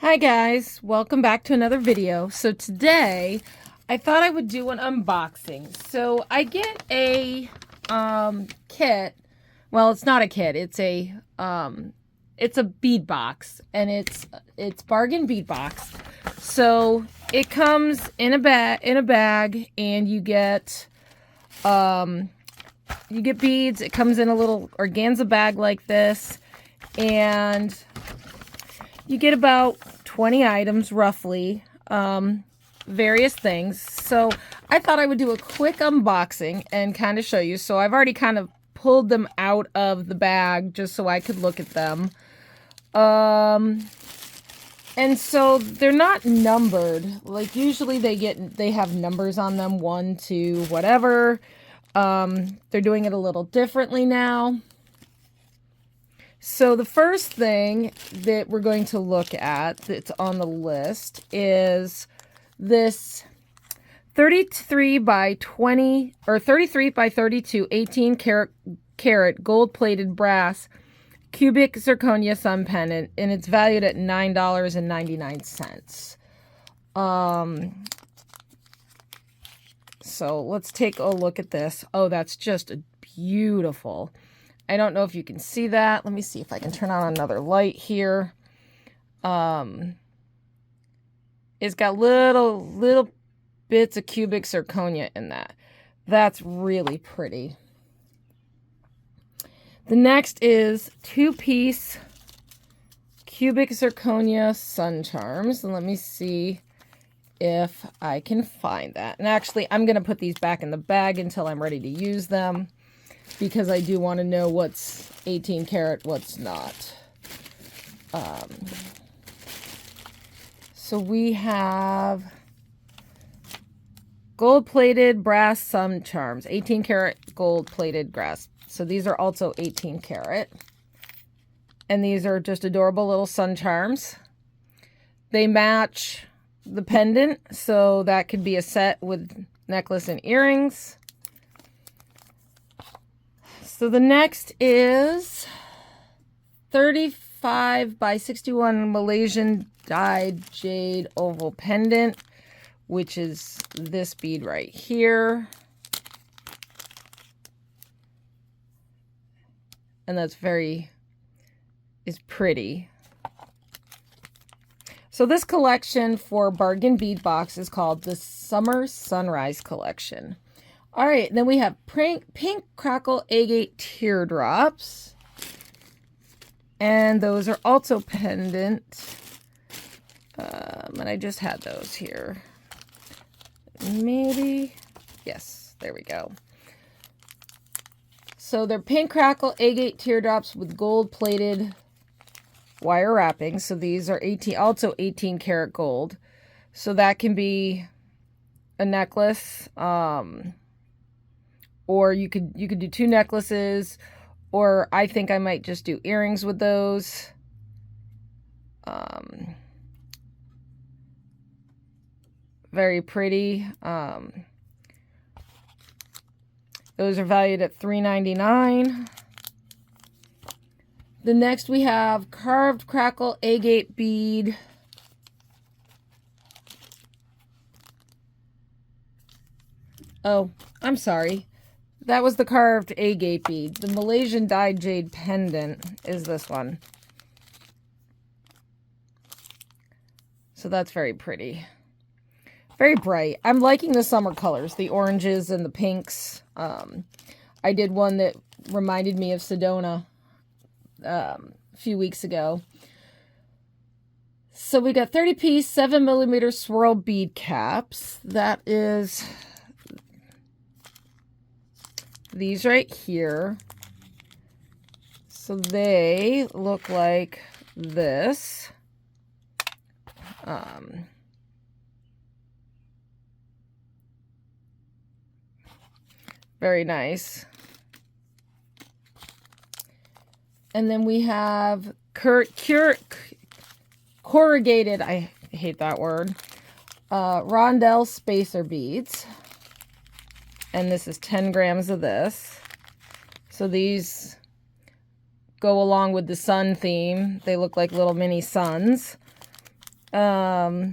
Hi guys, welcome back to another video. So today I thought I would do an unboxing. So I get a kit. Well, it's not a kit. It's a bead box, and it's bargain bead box. So it comes in a bag and you get beads. It comes in a little organza bag like this, and you get about 20 items roughly, various things. So I thought I would do a quick unboxing and kind of show you. So I've already kind of pulled them out of the bag just so I could look at them. And so they're not numbered. Like usually they have numbers on them, 1, 2, whatever. They're doing it a little differently now. So the first thing that we're going to look at that's on the list is this 33 by 20 or 33 by 32 18 karat gold plated brass cubic zirconia sun pendant, and it's valued at $9.99. So let's take a look at this. Oh, that's just beautiful. I don't know if you can see that. Let me see if I can turn on another light here. It's got little bits of cubic zirconia in that. That's really pretty. The next is 2-piece cubic zirconia sun charms. And let me see if I can find that. And actually, I'm going to put these back in the bag until I'm ready to use them, because I do want to know what's 18 karat, what's not. So we have gold-plated brass sun charms, 18 karat gold-plated brass. So these are also 18 karat. And these are just adorable little sun charms. They match the pendant, so that could be a set with necklace and earrings. So the next is 35 by 61 Malaysian dyed jade oval pendant, which is this bead right here. And that's is pretty. So this collection for bargain bead box is called the Summer Sunrise Collection. All right, then we have pink crackle agate teardrops. And those are also pendant. And I just had those here. Maybe. Yes, there we go. So they're pink crackle agate teardrops with gold-plated wire wrapping. So these are also 18 karat gold. So that can be a necklace. Or you could do 2 necklaces, or I think I might just do earrings with those. Very pretty. Those are valued at $3.99. The next we have carved crackle agate bead. Oh, I'm sorry. That was the carved agate bead. The Malaysian dyed jade pendant is this one. So that's very pretty. Very bright. I'm liking the summer colors, the oranges and the pinks. I did one that reminded me of Sedona a few weeks ago. So we got 30-piece 7mm swirl bead caps. That is these right here. So they look like this. Very nice. And then we have corrugated, I hate that word, rondelle spacer beads. And this is 10 grams of this. So these go along with the sun theme. They look like little mini suns. We're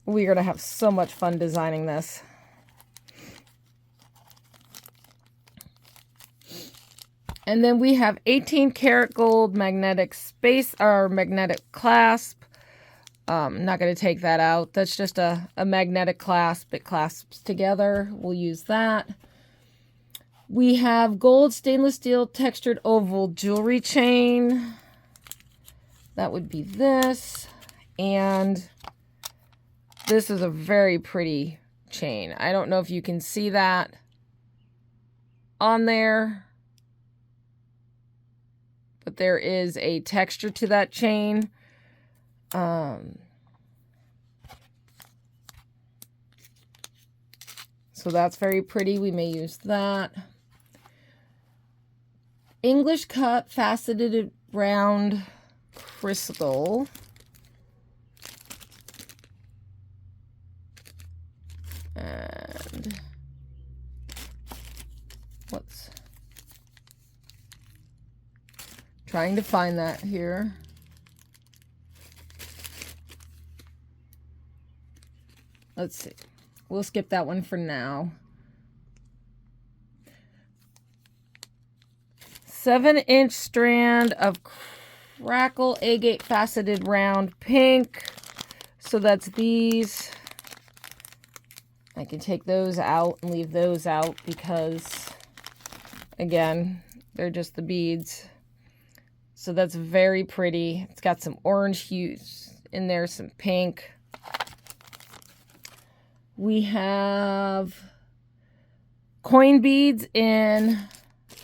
going to have so much fun designing this. And then we have 18 karat gold magnetic space, or magnetic clasp. I'm not going to take that out. That's just a magnetic clasp. It clasps together. We'll use that. We have gold stainless steel textured oval jewelry chain. That would be this. And this is a very pretty chain. I don't know if you can see that on there, but there is a texture to that chain. So that's very pretty. We may use that. English cut faceted round crystal. And what's trying to find that here. Let's see. We'll skip that one for now. 7-inch strand of crackle agate faceted round pink. So that's these. I can take those out and leave those out because, again, they're just the beads. So that's very pretty. It's got some orange hues in there, some pink. We have coin beads in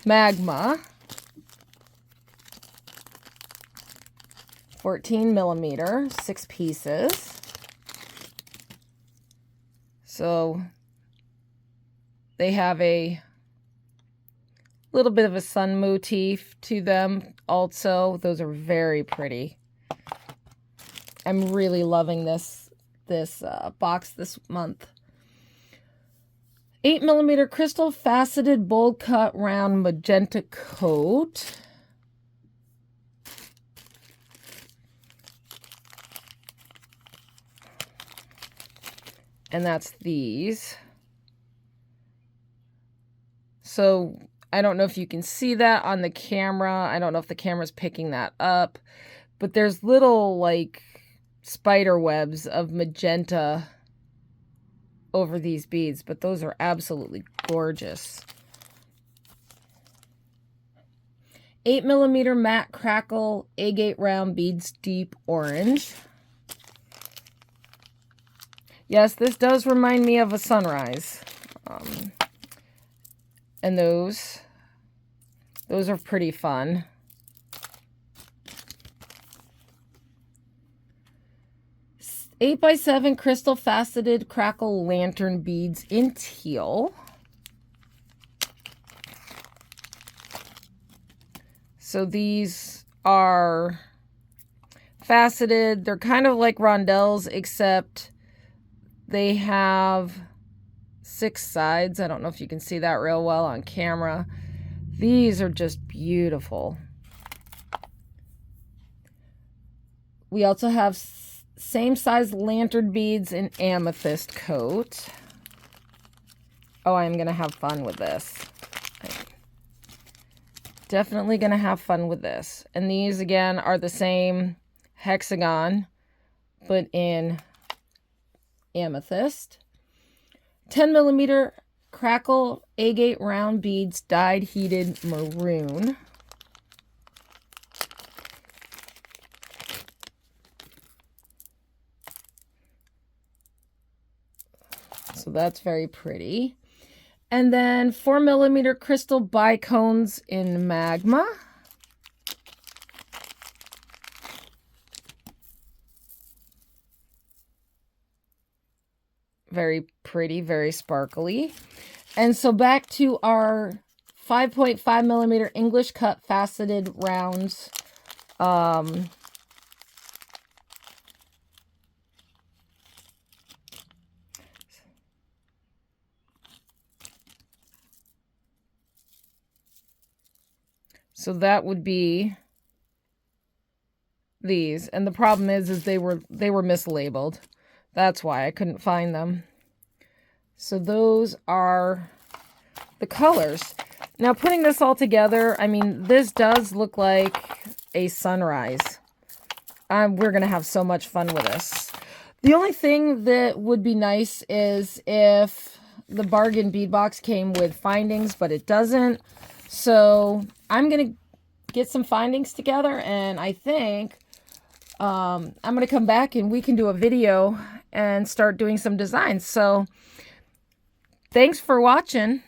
magma. 14 millimeter, 6 pieces. So they have a little bit of a sun motif to them also. Those are very pretty. I'm really loving this box this month. 8 millimeter crystal faceted bold cut round magenta coat. And that's these. So I don't know if you can see that on the camera. I don't know if the camera's picking that up, but there's little like spider webs of magenta over these beads, but those are absolutely gorgeous. 8 millimeter matte crackle agate round beads deep orange. Yes, this does remind me of a sunrise. And those are pretty fun. Eight by 7 crystal faceted crackle lantern beads in teal. So these are faceted. They're kind of like rondelles, except they have 6 sides. I don't know if you can see that real well on camera. These are just beautiful. We also have same size lantern beads in amethyst coat. Oh, I'm going to have fun with this. Definitely going to have fun with this. And these, again, are the same hexagon, but in amethyst. 10 millimeter crackle agate round beads dyed heated maroon. So that's very pretty. And then 4 millimeter crystal bicones in magma. Very pretty, very sparkly. And so back to our 5.5 millimeter English cut faceted rounds. So that would be these, and the problem is they were mislabeled. That's why I couldn't find them. So those are the colors. Now putting this all together, I mean, this does look like a sunrise. We're going to have so much fun with this. The only thing that would be nice is if the bargain bead box came with findings, but it doesn't. So I'm going to get some findings together, and I think I'm going to come back and we can do a video and start doing some designs. So thanks for watching.